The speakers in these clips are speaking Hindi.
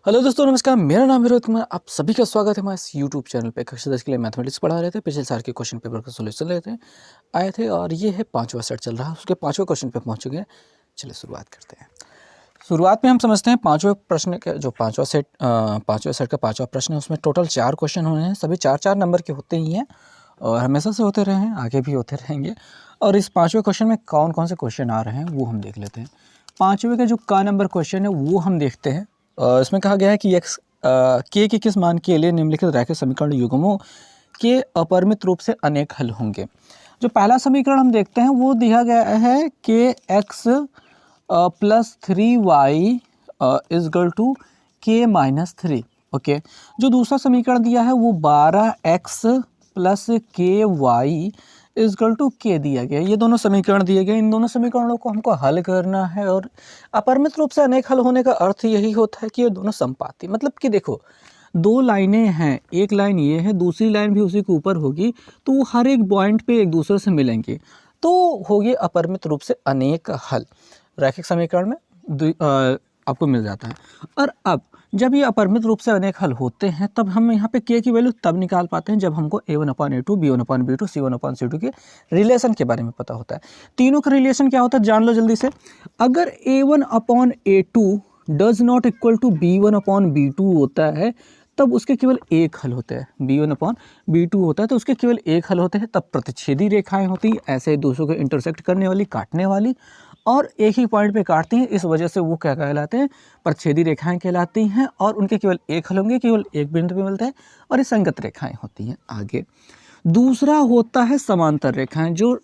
हेलो दोस्तों, नमस्कार। मेरा नाम है रोहित कुमार। आप सभी का स्वागत है हमारे इस यूट्यूब चैनल पे। कक्षा 10 के लिए मैथमेटिक्स पढ़ा रहे थे। पिछले साल के क्वेश्चन पेपर का सोल्यूशन लेते हैं आए थे और ये है 5वां सेट चल रहा है। उसके 5वें क्वेश्चन पे पहुंच चुके हैं। चलिए शुरुआत करते हैं। शुरुआत में हम समझते हैं 5वें प्रश्न के जो 5वें सेट का 5वां प्रश्न है, उसमें टोटल 4 क्वेश्चन होने हैं। सभी 4-4 नंबर के होते ही हैं और हमेशा से होते रहे हैं, आगे भी होते रहेंगे। और इस 5वें क्वेश्चन में कौन कौन से क्वेश्चन आ रहे हैं वो हम देख लेते हैं। 5वें का जो का नंबर क्वेश्चन है वो हम देखते हैं। इसमें कहा गया है कि एक्स के किस मान के लिए निम्नलिखित रैखिक समीकरण युग्मों के अपरिमित रूप से अनेक हल होंगे। जो पहला समीकरण हम देखते हैं वो दिया गया है कि x plus 3y is equal to k minus 3। Okay, जो दूसरा समीकरण दिया है वो 12x प्लस के वाई इजकल टू के दिया गया। ये दोनों समीकरण दिए गए। इन दोनों समीकरणों को हमको हल करना है और अपरिमित रूप से अनेक हल होने का अर्थ यही होता है कि ये दोनों समपाती, मतलब कि देखो दो लाइनें हैं, एक लाइन ये है, दूसरी लाइन भी उसी के ऊपर होगी, तो वो हर एक पॉइंट पे एक दूसरे से मिलेंगे, तो होगी अपरिमित रूप से अनेक हल। रैखिक समीकरण में आपको मिल जाता है। और अब जब ये अपरिमित रूप से अनेक हल होते हैं तब हम यहाँ पे के की वैल्यू तब निकाल पाते हैं जब हमको a1/a2 b1/b2 c1/c2 के रिलेशन के बारे में पता होता है। तीनों का रिलेशन क्या होता है जान लो जल्दी से। अगर a1/a2 does not equal to b1/b2 होता है तब उसके केवल एक हल होते हैं। b1/b2 होता है तो उसके केवल एक हल होते हैं। तब प्रतिच्छेदी रेखाएं होती हैं, ऐसे दूसरों को इंटरसेक्ट करने वाली, काटने वाली, और एक ही पॉइंट पे काटती हैं। इस वजह से वो क्या कहलाते हैं, प्रतिच्छेदी रेखाएं कहलाती हैं और उनके केवल एक हल होंगे, केवल एक बिंदु पे मिलते हैं और ये संगत रेखाएं होती हैं। आगे दूसरा होता है समांतर रेखाएं, जो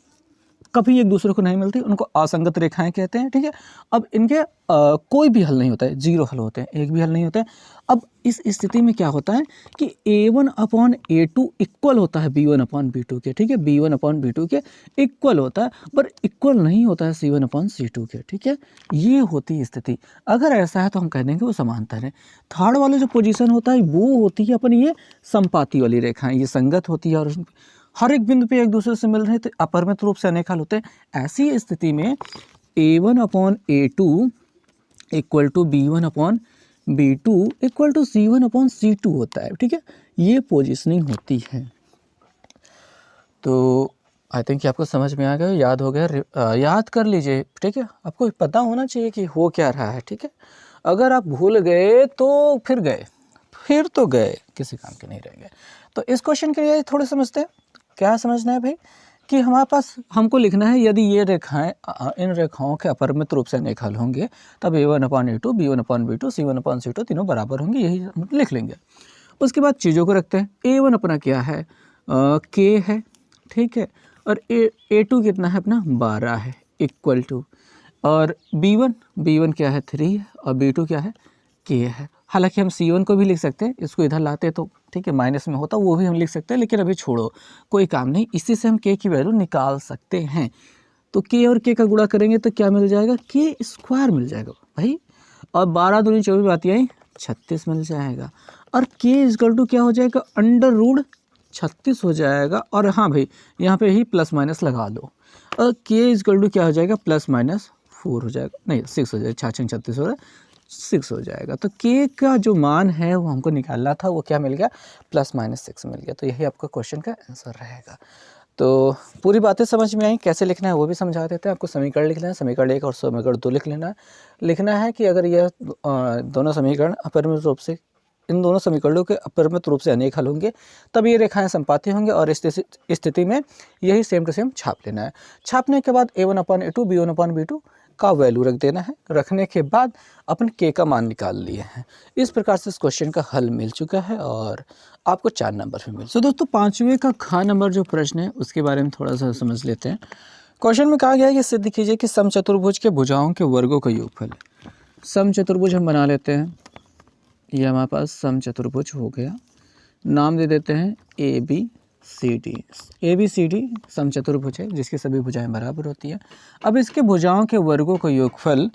कभी एक दूसरे को नहीं मिलती, उनको असंगत रेखाएं कहते हैं। ठीक है, अब इनके कोई भी हल नहीं होता है, जीरो हल होते हैं, एक भी हल नहीं होता है। अब इस स्थिति में क्या होता है कि a1/a2 इक्वल होता है b1/b2 के। ठीक है, b1/b2 के इक्वल होता है, पर इक्वल नहीं होता है c1/c2 के। ठीक है, ये होती है स्थिति। अगर ऐसा है तो हम कह देंगे वो समांतर है। थर्ड वाला जो पोजीशन होता है वो होती है अपन ये समपाती वाली रेखाएं, ये संगत होती है और हर एक बिंदु पे एक दूसरे से मिल रहे हैं, तो अपरिमित रूप से अनेक हल होते हैं। ऐसी स्थिति में a1/a2 equal to b1/b2 equal to c1/c2 होता है। ठीक है, ये पोजीशनिंग होती है। तो आई थिंक आपको समझ में आ गया, याद हो गया, याद कर लीजिए। ठीक है, आपको पता होना चाहिए कि हो क्या रहा है। ठीक है, अगर आप भूल गए तो फिर गए, फिर तो गए, किसी काम के नहीं रहेंगे। तो इस क्वेश्चन के लिए थोड़े समझते हैं। क्या समझना है भाई कि हमारे पास हमको लिखना है यदि ये रेखाएं इन रेखाओं के अपरिमित रूप से अनेक हल होंगे तब a1/a2 b1/b2 c1/c2 तीनों बराबर होंगे, यही हम लिख लेंगे। उसके बाद चीज़ों को रखते हैं। a1 अपना क्या है, k है। ठीक है, और a2 कितना है अपना 12 है, इक्वल टू, और b1 क्या है 3 है और b2 क्या है k है। हालांकि हम c1 को भी लिख सकते हैं, इसको इधर लाते तो ठीक है माइनस में होता, वो भी हम लिख सकते हैं, लेकिन अभी छोड़ो, कोई काम नहीं। इसी से हम k की वैल्यू निकाल सकते हैं। तो k और k का गुणा करेंगे तो क्या मिल जाएगा, k² मिल जाएगा भाई, और 12 दूनी 24 बाती आई 36 मिल जाएगा। और k इक्वल टू क्या हो जाएगा, √36 हो जाएगा। और हाँ भाई, यहाँ पे ही प्लस माइनस लगा लो, और k इक्वल टू क्या हो जाएगा, +-4 हो जाएगा, नहीं 6 हो जाएगा, 36 हो रहा है, 6 हो जाएगा। तो k का जो मान है वो हमको निकालना था, वो क्या मिल गया, +-6 मिल गया। तो यही आपका क्वेश्चन का आंसर रहेगा। तो पूरी बातें समझ में आई, कैसे लिखना है वो भी समझा देते हैं। आपको समीकरण लिखना है, समीकरण 1 और समीकरण 2 लिख लेना है। लिखना है कि अगर यह दोनों समीकरण अपरिमित रूप से, इन दोनों समीकरणों के अपरिमित रूप से अनेक हल होंगे तब ये रेखाएं संपाती होंगे, और इस स्थिति में यही सेम टू सेम छाप लेना है। छापने के बाद a1/a2 b1/b2 का वैल्यू रख देना है। रखने के बाद अपन k का मान निकाल लिए हैं। इस प्रकार से इस क्वेश्चन का हल मिल चुका है और आपको 4 नंबर भी मिल। तो दोस्तों 5वें का ख नंबर जो प्रश्न है उसके बारे में थोड़ा सा समझ लेते हैं। क्वेश्चन में कहा गया है कि सिद्ध कीजिए कि समचतुर्भुज के भुजाओं के वर्गों का योगफल। समचतुर्भुज हम बना लेते हैं। ये हमारे पास समचतुर्भुज हो गया, नाम दे देते हैं ABCD समचतुर्भुज है जिसकी सभी भुजाएं बराबर होती हैं। अब इसके भुजाओं के वर्गों का योगफल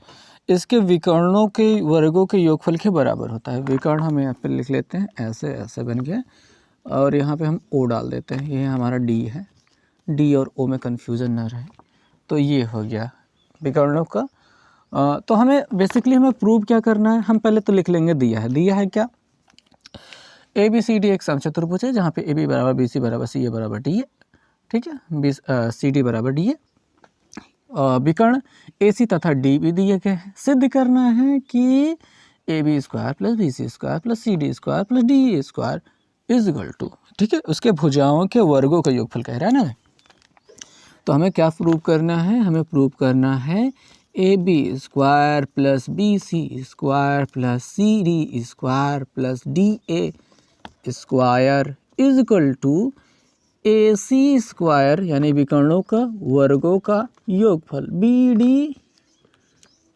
इसके विकर्णों के वर्गों के योगफल के बराबर होता है। विकर्ण हम यहाँ पे लिख लेते हैं, ऐसे ऐसे बन गया, और यहाँ पे हम O डाल देते हैं। ये हमारा D है, D और O में कन्फ्यूज़न ना रहे। तो ये हो गया विकर्णों का तो हमें बेसिकली हमें प्रूव क्या करना है, हम पहले तो लिख लेंगे दिया है क्या, ए बी सी डी एक समचतुर्भुज है जहाँ पे ए बी बराबर बी सी बराबर सी ए बराबर डी है, ठीक है, सी डी बराबर डी है। विकर्ण ए सी तथा डी भी दिए गए हैं। सिद्ध करना है कि A B square plus B C square plus C D square plus D A square is equal to, ठीक है, उसके भुजाओं के वर्गों का योगफल कह रहा है ना। तो हमें क्या प्रूव करना है, हमें प्रूव करना है A B square plus B C square plus C D square plus D A square is equal to A C square यानी विकर्णों का वर्गों का योगफल बी डी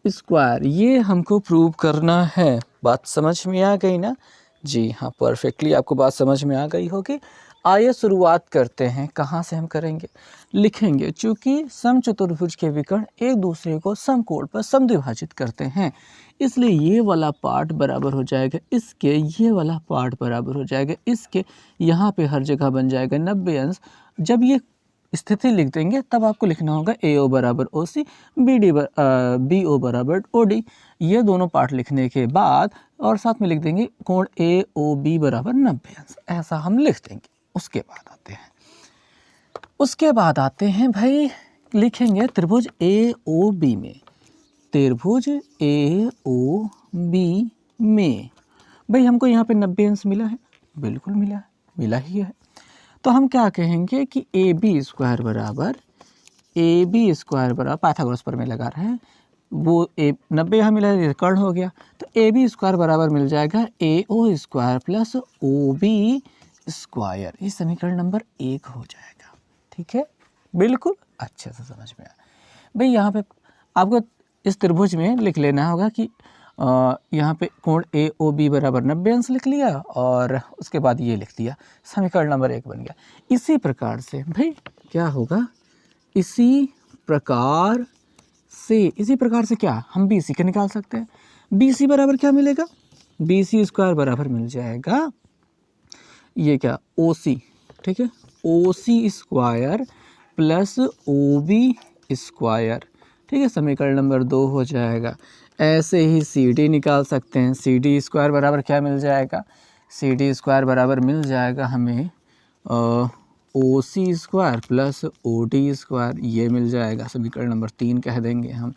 स्क्वायर। ये हमको प्रूव करना है। बात समझ में आ गई ना? जी हाँ, परफेक्टली आपको बात समझ में आ गई होगी। आइए शुरुआत करते हैं। कहाँ से हम करेंगे, लिखेंगे। चूँकि समचतुर्भुज के विकर्ण एक दूसरे को समकोण पर समद्विभाजित करते हैं, इसलिए ये वाला पार्ट बराबर हो जाएगा इसके, ये वाला पार्ट बराबर हो जाएगा इसके। यहाँ पे हर जगह बन जाएगा 90 अंश। जब ये स्थिति लिख देंगे तब आपको लिखना होगा ए ओ बराबर ओ सी, बी ओ बराबर ओ डी। ये दोनों पार्ट लिखने के बाद और साथ में लिख देंगे कोण ए ओ बी बराबर 90 अंश। ऐसा हम लिख देंगे। उसके बाद आते हैं भाई, लिखेंगे त्रिभुज ए ओ बी में, त्रिभुज ए ओ बी में भाई हमको यहाँ पे 90 अंश मिला है, बिल्कुल मिला ही है। तो हम क्या कहेंगे कि ए बी स्क्वायर बराबर पाइथागोरस पर में लगा रहे हैं, वो 90 यहाँ मिला है, कर्ण हो गया। तो ए बी स्क्वायर बराबर मिल जाएगा A O square plus O B square. ये समीकरण नंबर 1 हो जाएगा। ठीक है, बिल्कुल अच्छे से समझ में आया भाई। यहाँ पे आपको इस त्रिभुज में लिख लेना होगा कि यहाँ पे कोण ए ओ बी बराबर 90 अंश लिख लिया और उसके बाद ये लिख दिया, समीकरण नंबर 1 बन गया। इसी प्रकार से भाई क्या होगा, इसी प्रकार से क्या हम बी सी के निकाल सकते हैं। बी सी बराबर क्या मिलेगा, बी सी स्क्वायर बराबर मिल जाएगा ये क्या ओ सी, ठीक है, O C square plus O B square, ठीक है, समीकरण नंबर 2 हो जाएगा। ऐसे ही सी डी निकाल सकते हैं। सी डी स्क्वायर बराबर क्या मिल जाएगा, सी डी स्क्वायर बराबर मिल जाएगा हमें O C square plus O D square, ये मिल जाएगा, समीकरण नंबर 3 कह देंगे हम।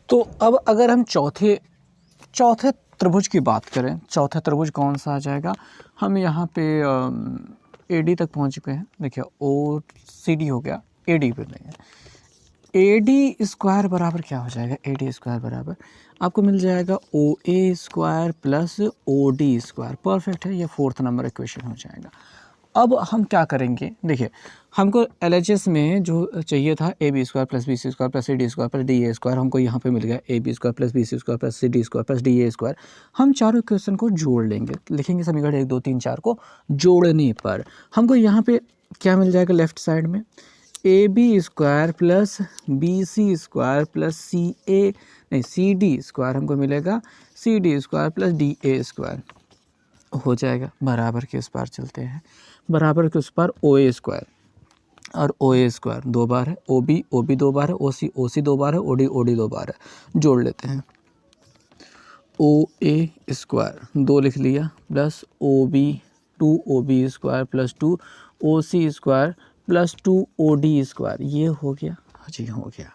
तो अब अगर हम चौथे त्रिभुज की बात करें, चौथा त्रिभुज कौन सा आ जाएगा, हम यहाँ पे ए डी तक पहुँच गए हैं। देखिए ओ सी डी हो गया, ए डी पे नहीं है। ए डी स्क्वायर बराबर क्या हो जाएगा, ए डी स्क्वायर बराबर आपको मिल जाएगा O A square plus O D square. Perfect है, ये 4th नंबर इक्वेशन हो जाएगा। अब हम क्या करेंगे, देखिए हमको LHS में जो चाहिए था A B square plus B C square plus C D square plus D A square, हमको यहाँ पे मिल गया A B square plus B C square plus C D square plus D A square. हम चारों इक्वेशन को जोड़ लेंगे, लिखेंगे समीकरण 1 2 3 4 को जोड़ने पर हमको यहाँ पे क्या मिल जाएगा, लेफ्ट साइड में A B square plus B C square plus C D square हमको मिलेगा C D square plus D A square हो जाएगा। बराबर के उस पार चलते हैं, बराबर के उस पार ओ ए स्क्वायर और ओ ए स्क्वायर 2 बार है, ओ बी 2 बार है, ओ सी 2 बार है, ओ डी 2 बार है। जोड़ लेते हैं, ओ ए स्क्वायर 2 लिख लिया plus O B 2 O B square plus 2 O C square plus 2 O D square, ये हो गया। जी हो गया।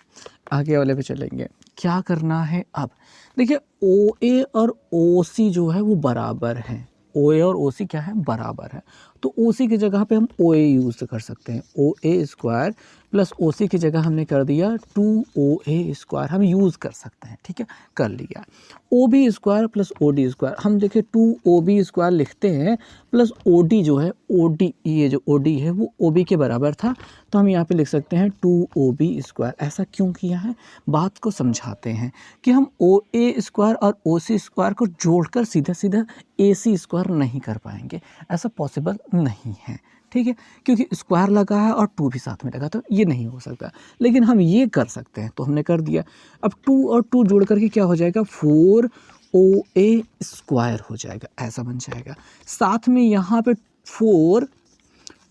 आगे वाले पे चलेंगे, क्या करना है अब। देखिए ओ ए और ओ सी जो है वो बराबर हैं, ओ ए और ओ सी क्या है, बराबर है। तो ओ सी की जगह पे हम ओ ए यूज़ कर सकते हैं। ओ ए स्क्वायर प्लस ओ सी की जगह हमने कर दिया 2 ओ ए स्क्वायर, हम यूज़ कर सकते हैं। ठीक है, कर लिया। O B square plus O D square, हम देखिए 2 ओ बी स्क्वायर लिखते हैं प्लस ओ डी जो है, ओ डी ये जो ओ डी है वो ओ बी के बराबर था, तो हम यहाँ पे लिख सकते हैं 2 ओ बी स्क्वायर। ऐसा क्यों किया है, बात को समझाते हैं कि हम ओ ए स्क्वायर और ओ सी स्क्वायर को जोड़कर सीधा सीधा ए सी स्क्वायर नहीं कर पाएंगे, ऐसा पॉसिबल नहीं है। ठीक है, क्योंकि स्क्वायर लगा है और 2 भी साथ में लगा, तो ये नहीं हो सकता, लेकिन हम ये कर सकते हैं, तो हमने कर दिया। अब 2 और 2 जोड़ करके क्या हो जाएगा, 4 ओ ए स्क्वायर हो जाएगा, ऐसा बन जाएगा। साथ में यहाँ पे 4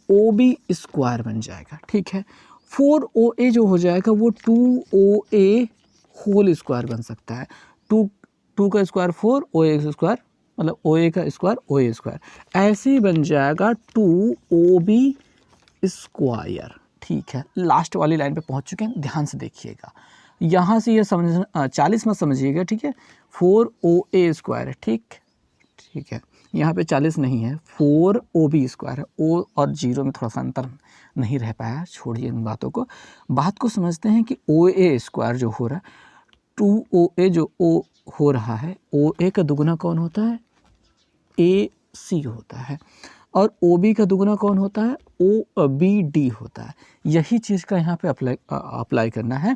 ओ बी स्क्वायर बन जाएगा। ठीक है, 4OA जो हो जाएगा वो 2OA होल स्क्वायर बन सकता है। 2 का स्क्वायर 4, OA का स्क्वायर मतलब OA का स्क्वायर OA स्क्वायर, ऐसे ही बन जाएगा 2OB स्क्वायर। ठीक है, लास्ट वाली लाइन पे पहुंच चुके हैं, ध्यान से देखिएगा। यहाँ से ये समझ 40 मत समझिएगा, ठीक है। 4OA स्क्वायर है, ठीक है। यहाँ पे 40 नहीं है, 4OB स्क्वायर है। O और 0 में थोड़ा सा अंतर नहीं रह पाया, छोड़िए इन बातों को। बात को समझते हैं कि OA स्क्वायर जो हो रहा है, 2OA जो O हो रहा है, OA का दुगुना कौन होता है? AC होता है। और OB का दुगुना कौन होता है? OBD होता है। यही चीज़ का यहाँ पे अप्लाई करना है।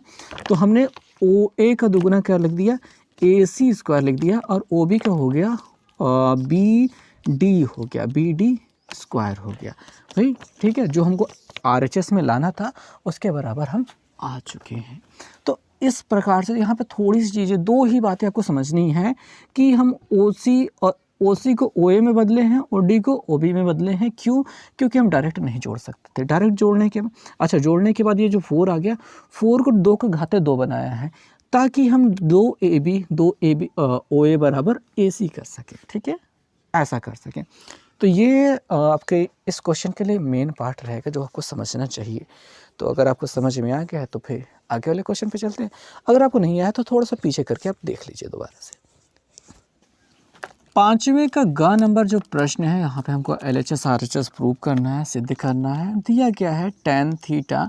तो हमने OA का दुगुना क्या लिख दिया? AC स्क्वायर लिख दिया, और OB का हो गया BD हो गया, BD स्क्वायर हो गया भाई। ठीक है, जो हमको RHS में लाना था उसके बराबर हम आ चुके हैं। तो इस प्रकार से यहाँ पे थोड़ी सी चीज़ें, दो ही बातें आपको समझनी है कि हम OC को OA में बदले हैं और D को OB में बदले हैं। क्यों? क्योंकि हम डायरेक्ट नहीं जोड़ सकते थे। डायरेक्ट जोड़ने के बाद ये जो 4 आ गया, 4 को 2 का घाते 2 बनाया है ताकि हम 2AB OA बराबर AC कर सकें। ठीक है, ऐसा कर सकें। तो ये आपके इस क्वेश्चन के लिए मेन पार्ट रहेगा जो आपको समझना चाहिए। तो अगर आपको समझ में आ गया है तो फिर आगे वाले क्वेश्चन पे चलते हैं। अगर आपको नहीं आया तो थोड़ा सा पीछे करके आप देख लीजिए दोबारा से। 5वें का ग नंबर जो प्रश्न है, यहाँ पे हमको LHS RHS प्रूव करना है, सिद्ध करना है। दिया गया है tan theta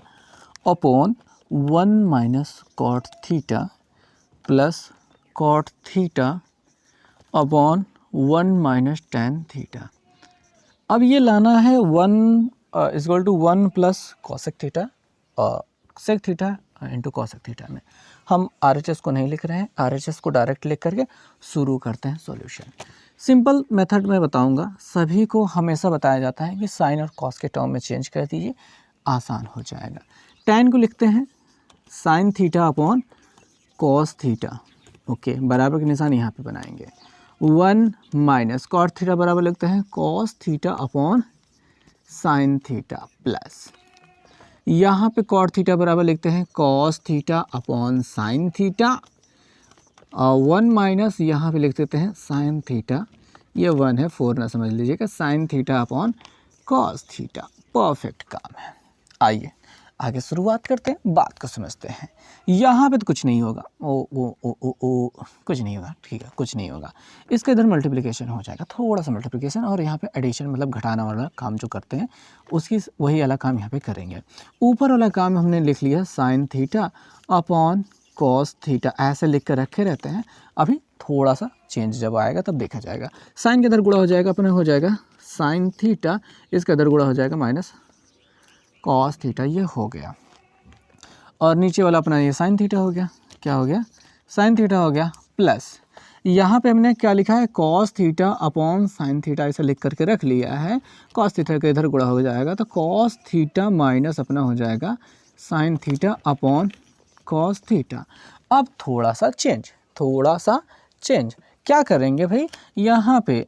upon 1 minus cot theta plus cot theta upon 1 minus tan theta. अब ये लाना है 1 equal to 1 plus cosec theta sec theta into cosec theta में। हम RHS को नहीं लिख रहे हैं, RHS को डायरेक्ट लिख करके शुरू करते हैं सॉल्यूशन। सिंपल मेथड में बताऊंगा, सभी को हमेशा बताया जाता है कि साइन और कॉस के टर्म में चेंज कर दीजिए, आसान हो जाएगा। tan को लिखते हैं sign theta upon cos theta, okay, बराबर के निशान यहाँ पे बनाएंगे। 1 माइनस कॉट थीटा बराबर लिखते हैं cos theta upon sine theta plus, यहाँ पे कॉट थीटा बराबर लिखते हैं cos theta upon sine theta, 1 minus यहाँ पे लिख देते हैं साइन थीटा, ये 1 है 4 ना समझ लीजिएगा, sign theta upon cos theta. Perfect काम है। आइए आगे शुरुआत करते हैं, बात को समझते हैं। यहाँ पे तो कुछ नहीं होगा, कुछ नहीं होगा, ठीक है, कुछ नहीं होगा। इसका इधर मल्टीप्लिकेशन हो जाएगा, थोड़ा सा मल्टीप्लिकेशन, और यहाँ पे एडिशन मतलब घटाना वाला काम जो करते हैं उसकी वही वाला काम यहाँ पे करेंगे। ऊपर वाला काम हमने लिख लिया sign theta upon cos theta, ऐसे लिख कर रखे रहते हैं। अभी थोड़ा सा चेंज जब आएगा तब देखा जाएगा। साइन के इधर गुणा हो जाएगा, अपने हो जाएगा साइन थीटा, इसका इधर गुणा हो जाएगा माइनस कॉस थीटा, ये हो गया। और नीचे वाला अपना ये साइन थीटा हो गया, क्या हो गया? साइन थीटा हो गया, प्लस यहाँ पे हमने क्या लिखा है cos theta upon sine theta, ऐसा लिख करके रख लिया है। कॉस थीटा का इधर गुणा हो जाएगा तो कॉस थीटा माइनस अपना हो जाएगा sign theta upon cos theta. अब थोड़ा सा चेंज क्या करेंगे भाई, यहाँ पे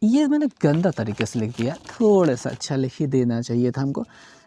ये मैंने गंदा तरीके से लिख दिया, थोड़ा सा अच्छा लिख ही देना चाहिए था हमको।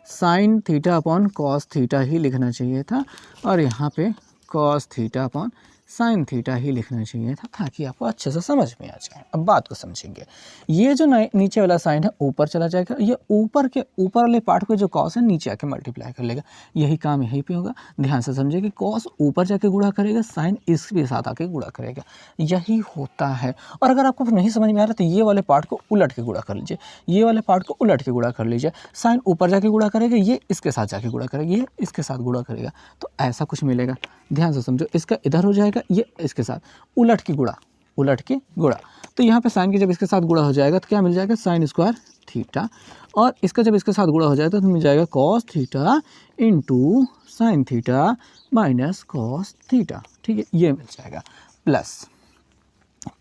Sine theta upon cos theta ही लिखना चाहिए था, और यहाँ पे cos theta upon sine theta ही लिखना चाहिए था, ताकि आपको अच्छे से समझ में आ जाए। अब बात को समझेंगे। ये जो नीचे वाला साइन है ऊपर चला जाएगा, ये ऊपर वाले पार्ट पे जो कॉस है नीचे आके मल्टीप्लाई कर लेगा। यही काम यहीं पे होगा, ध्यान से समझिए कि कॉस ऊपर जाके गुणा करेगा, साइन इसके साथ आके गुणा करेगा, यही होता है। और अगर आपको नहीं समझ में आ रहा तो ये वाले पार्ट को उलट के गुणा कर लीजिए, ये वाले पार्ट को उलट के गुणा कर लीजिए। साइन ऊपर जाके गुणा करेगा, ये इसके साथ जाके गुणा करेगा, ये इसके साथ गुणा करेगा, तो ऐसा कुछ मिलेगा। ध्यान से समझो, इसका इधर हो जाएगा, ये इसके साथ उलट के गुणा। तो यहाँ पे साइन की जब इसके साथ गुणा हो जाएगा तो क्या मिल जाएगा, साइन स्क्वायर थीटा, और इसका जब इसके साथ गुणा हो जाएगा तो मिल जाएगा cos theta into sine theta minus cos theta. ठीक है, ये मिल जाएगा।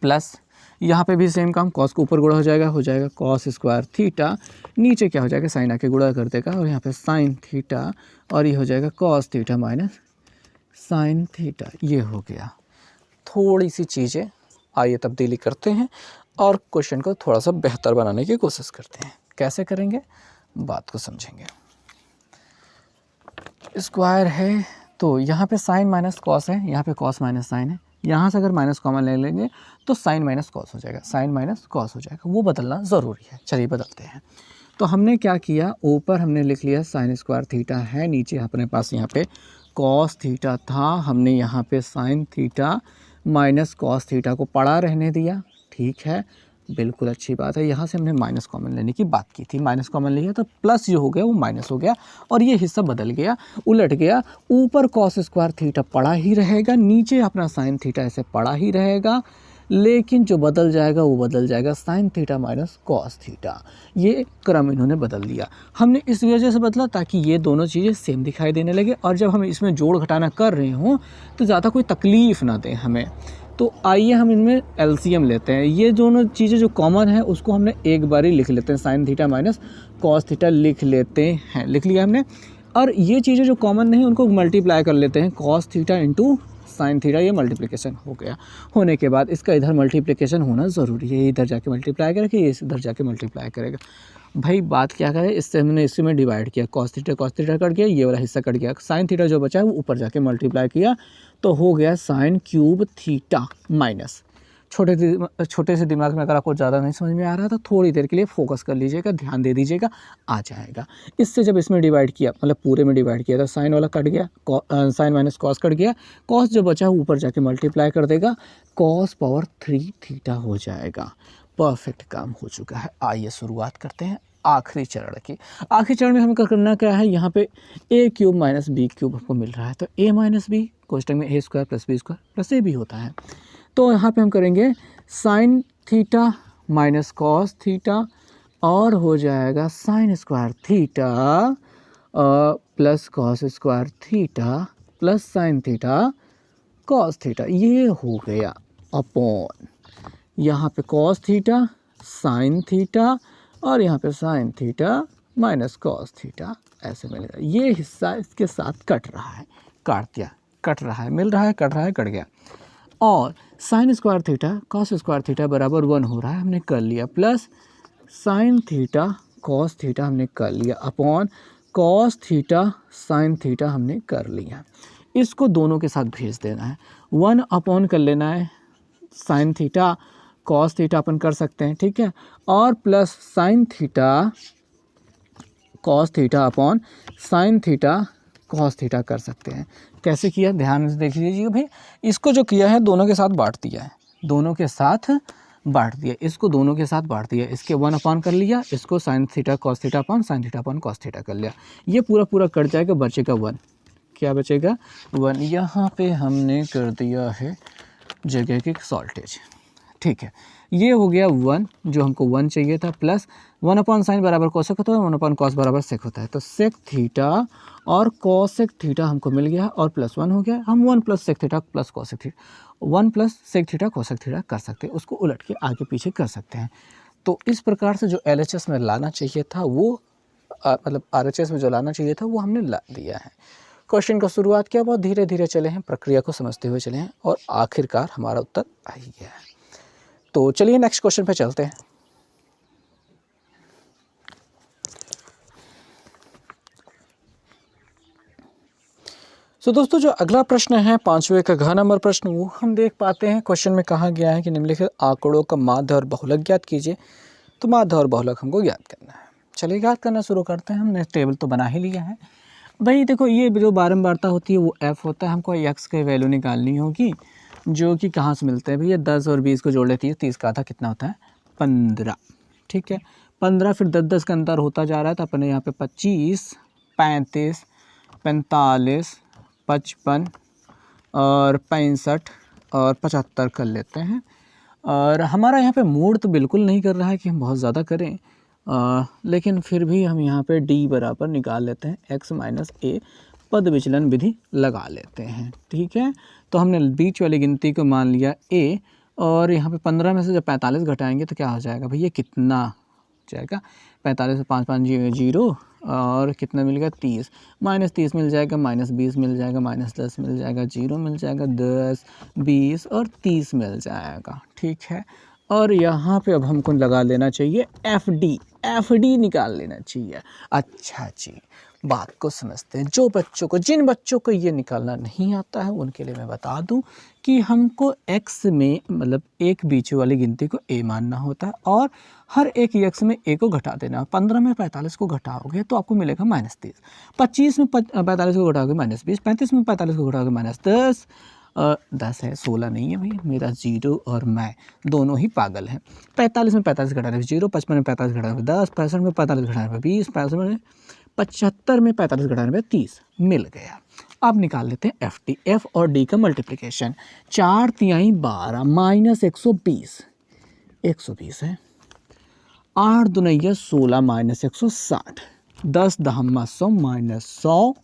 प्लस यहाँ पे भी सेम काम, कॉस को ऊपर गुणा हो जाएगा कॉस स्क्वायर थीटा, नीचे क्या हो जाएगा साइन आके गुणा कर देगा, और यहाँ पे साइन थीटा, और ये हो जाएगा cos theta minus sine theta, ये हो गया। थोड़ी सी चीज़ें आइए तब्दीली करते हैं और क्वेश्चन को थोड़ा सा बेहतर बनाने की कोशिश करते हैं। कैसे करेंगे, बात को समझेंगे। स्क्वायर है तो यहाँ पे साइन माइनस कॉस है, यहाँ पे कॉस माइनस साइन है, यहाँ से अगर माइनस कॉमन ले लेंगे तो साइन माइनस कॉस हो जाएगा, साइन माइनस कॉस हो जाएगा, वो बदलना ज़रूरी है। चलिए बदलते हैं। तो हमने क्या किया, ऊपर हमने लिख लिया साइन स्क्वायर थीटा है, नीचे अपने पास यहाँ पे कॉस थीटा था, हमने यहाँ पे sign theta minus cos theta को पड़ा रहने दिया। ठीक है, बिल्कुल अच्छी बात है। यहाँ से हमने माइनस कॉमन लेने की बात की थी, माइनस कॉमन लिया तो प्लस जो हो गया वो माइनस हो गया और ये हिस्सा बदल गया, उलट गया। ऊपर कॉस स्क्वायर थीटा पड़ा ही रहेगा, नीचे अपना साइन थीटा ऐसे पड़ा ही रहेगा, लेकिन जो बदल जाएगा वो बदल जाएगा sign theta minus cos theta. ये क्रम इन्होंने बदल दिया। हमने इस वजह से बदला ताकि ये दोनों चीज़ें सेम दिखाई देने लगे और जब हम इसमें जोड़ घटाना कर रहे हों तो ज़्यादा कोई तकलीफ़ ना दें हमें। तो आइए हम इनमें एलसीएम लेते हैं। ये दोनों चीज़ें जो कॉमन है उसको हमने एक बार ही लिख लेते हैं, sign theta minus cos theta लिख लेते हैं, लिख लिया हमने। और ये चीज़ें जो कॉमन नहीं उनको मल्टीप्लाई कर लेते हैं, cos theta into sine theta, ये मल्टीप्लिकेशन हो गया। होने के बाद इसका इधर मल्टीप्लिकेशन होना ज़रूरी है, ये इधर जाके मल्टीप्लाई करेगा, ये इधर जाके मल्टीप्लाई करेगा। भाई बात क्या करें, इससे हमने इसी में डिवाइड किया, कॉस थीटा कट गया, ये वाला हिस्सा कट गया, साइन थीटा जो बचा है वो ऊपर जाके मल्टीप्लाई किया तो हो गया साइन क्यूब थीटा माइनस। छोटे से दिमाग में अगर आपको ज़्यादा नहीं समझ में आ रहा तो थोड़ी देर के लिए फोकस कर लीजिएगा, ध्यान दे दीजिएगा, आ जाएगा। इससे जब इसमें डिवाइड किया, मतलब पूरे में डिवाइड किया तो साइन वाला कट गया, साइन माइनस कॉस कट गया, कॉस जो बचा है ऊपर जाके मल्टीप्लाई कर देगा, कॉस पावर 3 थीटा हो जाएगा। परफेक्ट काम हो चुका है। आइए शुरुआत करते हैं आखिरी चरण की। आखिरी चरण में हमें करना क्या है, यहाँ पे ए क्यूब माइनस बी क्यूब हमको मिल रहा है, तो ए माइनस बी कोष्टक में A square plus B square plus A भी होता है। तो यहाँ पे हम करेंगे sine theta minus cos theta और हो जाएगा sine square theta plus cos square theta plus sine theta cos theta, ये हो गया अपॉन यहाँ पे कॉस थीटा साइन थीटा और यहाँ पे sign theta minus cos theta, ऐसे मिलेगा। ये हिस्सा इसके साथ कट रहा है, काट दिया, कट रहा है, मिल रहा है, कट रहा है, कट गया। और sign square theta cos square theta बराबर 1 हो रहा है, हमने कर लिया, plus sine theta cos theta हमने कर लिया upon cos theta sine theta हमने कर लिया। इसको दोनों के साथ भेज देना है, 1 अपॉन कर लेना है साइन थीटा कॉस थीटा अपन कर सकते हैं, ठीक है, और plus sine theta cos theta upon sine theta cos theta कर सकते हैं। कैसे किया ध्यान से देख लीजिए भाई। इसको जो किया है दोनों के साथ बांट दिया है, दोनों के साथ बांट दिया, इसको दोनों के साथ बांट दिया, इसके 1 अपॉन कर लिया, इसको sign theta cos theta upon sine theta upon cos theta कर लिया। ये पूरा कट जाएगा, बचेगा 1। क्या बचेगा 1। यहाँ पे हमने कर दिया है जगह की सॉल्टेज, ठीक है। ये हो गया 1 जो हमको 1 चाहिए था, प्लस 1 अपॉन साइन बराबर कोसेक होता है, 1 अपॉन कॉस बराबर सेक होता है, तो सेक थीटा और कोसेक थीटा हमको मिल गया और प्लस 1 हो गया। हम 1 plus sec theta plus cosec theta, 1 plus sec theta cosec theta कर सकते हैं, उसको उलट के आगे पीछे कर सकते हैं। तो इस प्रकार से जो LHS में लाना चाहिए था वो मतलब RHS में जो लाना चाहिए था वो हमने ला दिया है। क्वेश्चन का शुरुआत किया, बहुत धीरे धीरे चले हैं, प्रक्रिया को समझते हुए चले हैं और आखिरकार हमारा उत्तर आ ही गया है। तो चलिए नेक्स्ट क्वेश्चन पे चलते हैं। तो दोस्तों जो अगला प्रश्न है 5वें का घ नंबर प्रश्न, वो हम देख पाते हैं। क्वेश्चन में कहा गया है कि निम्नलिखित आंकड़ों का माध्य और बहुलक ज्ञात कीजिए। तो माध्य और बहुलक हमको ज्ञात करना है। चलिए ज्ञात करना शुरू करते हैं। हमने टेबल तो बना ही लिया है भाई। देखो ये जो बारंबारता होती है वो f होता है, हमको x की वैल्यू निकालनी होगी जो कि कहाँ से मिलते हैं भैया, 10 और 20 को जोड़ लेती है, 30 का आधा कितना होता है 15, ठीक है। 15 फिर 10 का अंतर होता जा रहा है, तो अपने यहाँ पे 25 35 45 55 और 65 और 75 कर लेते हैं। और हमारा यहाँ पे मूड तो बिल्कुल नहीं कर रहा है कि हम बहुत ज़्यादा करें, लेकिन फिर भी हम यहाँ पे d बराबर निकाल लेते हैं, x माइनस a पद विचलन विधि लगा लेते हैं, ठीक है। तो हमने बीच वाली गिनती को मान लिया a और यहाँ पे 15 में से जब 45 घटाएंगे तो क्या हो जाएगा भैया, कितना जाएगा 45 से 5 5 0 और कितना मिलेगा 30, माइनस 30 मिल जाएगा, माइनस 20 मिल जाएगा, माइनस 10 मिल जाएगा, 0 मिल जाएगा, 10 20 और 30 मिल जाएगा, ठीक है। और यहाँ पे अब हमको लगा लेना चाहिए FD निकाल लेना चाहिए। अच्छा जी, बात को समझते हैं। जिन बच्चों को ये निकालना नहीं आता है उनके लिए मैं बता दूं कि हमको x में मतलब एक बीच वाली गिनती को a मानना होता है और हर एक x में a को घटा देना। 15 में 45 को घटाओगे तो आपको मिलेगा -30, 25 में 45 को घटाओगे -20, 35 में 45 को घटाओगे -10, 10 है, 16 नहीं है भाई, मेरा 0 और मैं दोनों ही पागल हैं। 45 में 45 घटाने पे 0, 55 में 45 घटाने पे 10, 65 में 45 घटाने पे 20, 65 में 75 में 45 घटाने पे 30 मिल गया। अब निकाल लेते हैं एफ डी। एफ और डी का मल्टीप्लिकेशन 4 तिहाई 12 माइनस 120, 120 है, 8 दुनैया 16 माइनस 160, 10 दहम्मा 100 माइनस 100,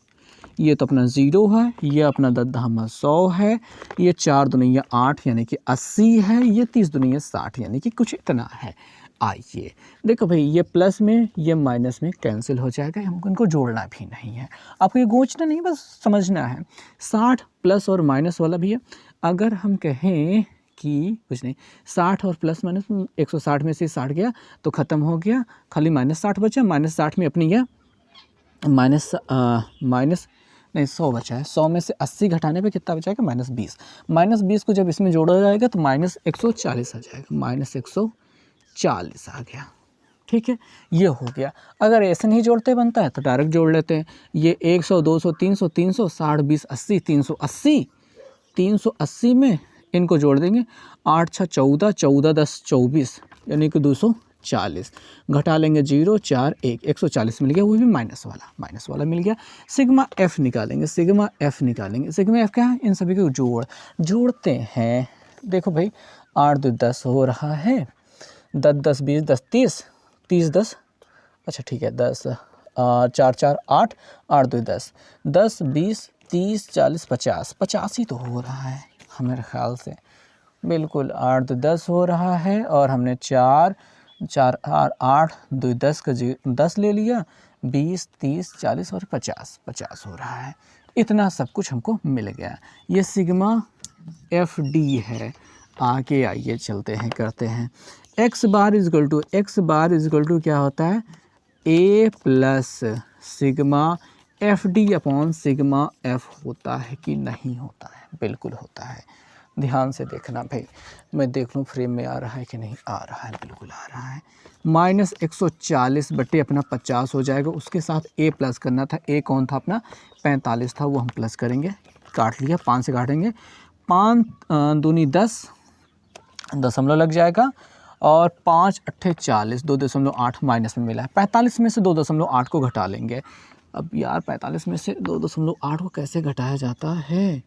ये तो अपना 0 है, ये अपना 10 दहम्मा 100 है, ये 4 दुनैया 8 यानी कि 80 है, ये 30 दुनैया 60 यानी कि कुछ इतना है। आइए देखो भाई, ये प्लस में ये माइनस में कैंसिल हो जाएगा, हमको इनको जोड़ना भी नहीं है, आपको ये गूंजना नहीं, बस समझना है। 60 प्लस और माइनस वाला भी है। अगर हम कहें कि कुछ नहीं, 60 और प्लस माइनस 160 में से 60 गया तो ख़त्म हो गया, खाली -60 बचा। -60 में अपनी यह माइनस नहीं 100 बचा है, 100 में से 80 घटाने पे कितना बचाएगा -20। -20 को जब इसमें जोड़ा जाएगा तो -140 आ जाएगा, -140 आ गया। ठीक है, ये हो गया। अगर ऐसे नहीं जोड़ते बनता है तो डायरेक्ट जोड़ लेते हैं। ये 100 200 300 300 60 20 80 380, 380 में इनको जोड़ देंगे, 8 6 14, 14 10 24 यानी कि 240, घटा लेंगे 0 4 1, 140 मिल गया, वो भी माइनस वाला मिल गया। सिग्मा एफ निकालेंगे, सिग्मा एफ क्या है, इन सभी को जोड़ते हैं। देखो भाई 8 2 10 हो रहा है, 10 10 20 10 30 30 10, अच्छा ठीक है 10 4 4 8 8 2 10 10 20 30 40 50 50 ही तो हो रहा है हमारे ख्याल से, बिल्कुल 8 2 10 हो रहा है और हमने 4 4 8 2 10 का 10 ले लिया, 20 30 40 और 50 हो रहा है। इतना सब कुछ हमको मिल गया। ये सिग्मा एफ डी है। आगे आइए चलते हैं, करते हैं। x बार इजगल टू क्या होता है, a plus sigma F D upon sigma F होता है कि नहीं होता है, बिल्कुल होता है। ध्यान से देखना भाई, मैं देख लूँ फ्रेम में आ रहा है कि नहीं आ रहा है, बिल्कुल आ रहा है। -140 बटे अपना 50 हो जाएगा, उसके साथ a प्लस करना था। a कौन था अपना 45 था, वो हम प्लस करेंगे, काट लिया, 5 से काटेंगे, 5 दूनी 10 दशमलव लग जाएगा और 5 8 40, 2.8 माइनस में मिला है। 45 में से 2.8 को घटा लेंगे। अब यार 45 में से 2.8 को कैसे घटाया जाता है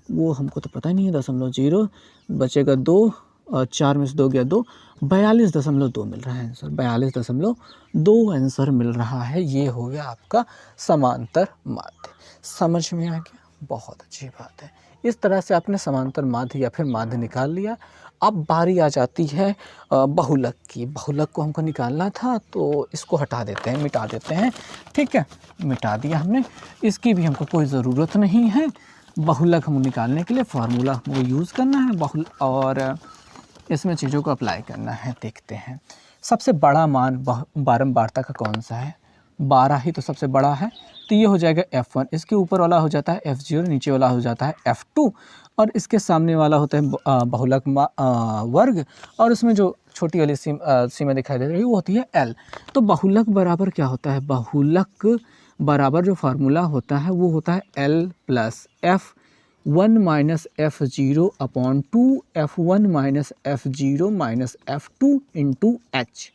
वो हमको तो पता ही नहीं है। 0.0 बचेगा 2 और 4 में से 2 गया 2, 42.2 मिल रहा है आंसर, 42.2 आंसर मिल रहा है। ये हो गया आपका समांतर माध्य। समझ में आ गया, बहुत अच्छी बात है। इस तरह से आपने समांतर माध्य या फिर माध्य निकाल लिया। अब बारी आ जाती है बहुलक की। बहुलक को हमको निकालना था तो इसको हटा देते हैं, मिटा देते हैं। ठीक है, मिटा दिया हमने, इसकी भी हमको कोई ज़रूरत नहीं है। बहुलक हम निकालने के लिए फार्मूला हमको यूज़ करना है और इसमें चीज़ों को अप्लाई करना है। देखते हैं सबसे बड़ा मान बारंबारता का कौन सा है, 12 ही तो सबसे बड़ा है, तो ये हो जाएगा F1। इसके ऊपर वाला हो जाता है F0, नीचे वाला हो जाता है F2 और इसके सामने वाला होता है बहुलक वर्ग, और उसमें जो छोटी वाली सीमा दिखाई दे रही है वो होती है L। तो बहुलक बराबर क्या होता है, बहुलक बराबर जो फार्मूला होता है वो होता है L plus F1 minus F0 upon 2 F1 minus F0 minus F2 into H।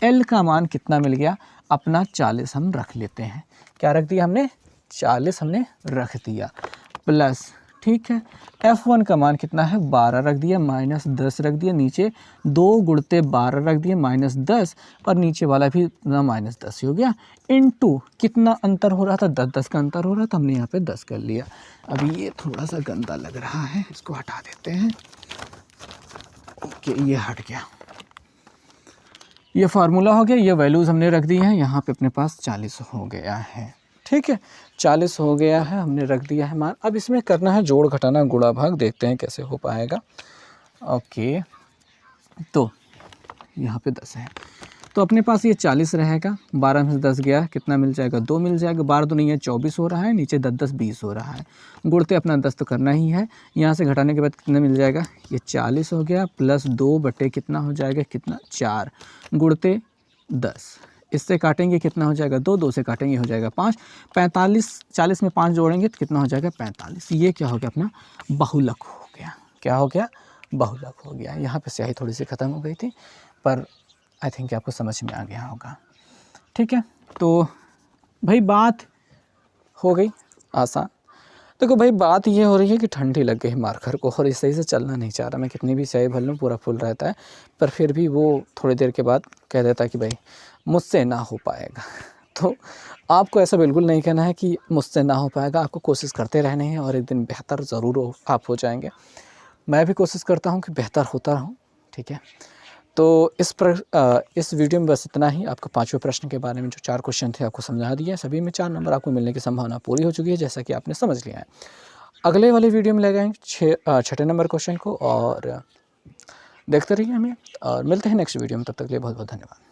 L का मान कितना मिल गया अपना 40 हम रख लेते हैं। क्या रख दिया हमने, 40 हमने रख दिया, प्लस ठीक है F1 का मान कितना है 12 रख दिया, माइनस 10 रख दिया, नीचे 2 गुणते 12 रख दिया माइनस 10, और नीचे वाला भी माइनस 10 हो गया, इनटू कितना अंतर हो रहा था 10 का अंतर हो रहा था, हमने यहाँ पे 10 कर लिया। अभी ये थोड़ा सा गंदा लग रहा है, इसको हटा देते हैं। ओके, ये हट गया, ये फार्मूला हो गया, ये वैल्यूज़ हमने रख दी हैं। यहाँ पे अपने पास 40 हो गया है। ठीक है, 40 हो गया है, हमने रख दिया है मान। अब इसमें करना है जोड़ घटाना गुणा भाग, देखते हैं कैसे हो पाएगा। ओके, तो यहाँ पे 10 है तो अपने पास ये 40 रहेगा, 12 में से 10 गया, कितना मिल जाएगा, 2 मिल जाएगा, 12 तो नहीं है 24 हो रहा है, नीचे 10 10 20 हो रहा है, गुणते अपना 10 तो करना ही है, यहाँ से घटाने के बाद कितना मिल जाएगा, ये 40 हो गया प्लस 2 बटे कितना हो जाएगा, कितना 4 गुणते 10, इससे काटेंगे कितना हो जाएगा 2, 2 से काटेंगे हो जाएगा 5, 45, 40 में 5 जोड़ेंगे तो कितना हो जाएगा 45। ये क्या हो गया अपना बहुलक हो गया, क्या हो गया, बहुलक हो गया। यहाँ पे स्याही थोड़ी सी ख़त्म हो गई थी पर आई थिंक आपको समझ में आ गया होगा। ठीक है, तो भाई बात हो गई आसान। देखो भाई बात ये हो रही है कि ठंडी लग गई मार्कर को और ये सही से चलना नहीं चाह रहा। मैं कितनी भी स्याही भर लूँ पूरा फुल रहता है, पर फिर भी वो थोड़ी देर के बाद कह देता है कि भाई मुझसे ना हो पाएगा। तो आपको ऐसा बिल्कुल नहीं कहना है कि मुझसे ना हो पाएगा, आपको कोशिश करते रहने हैं और एक दिन बेहतर ज़रूर आप हो जाएंगे। मैं भी कोशिश करता हूँ कि बेहतर होता रहूँ। ठीक है, तो इस वीडियो में बस इतना ही। आपको पाँचवें प्रश्न के बारे में जो 4 क्वेश्चन थे आपको समझा दिया, सभी में 4 नंबर आपको मिलने की संभावना पूरी हो चुकी है, जैसा कि आपने समझ लिया है। अगले वाले वीडियो में लगाएंगे 6ठे नंबर क्वेश्चन को और देखते रहिए हमें और मिलते हैं नेक्स्ट वीडियो में। तब तक के लिए बहुत बहुत धन्यवाद।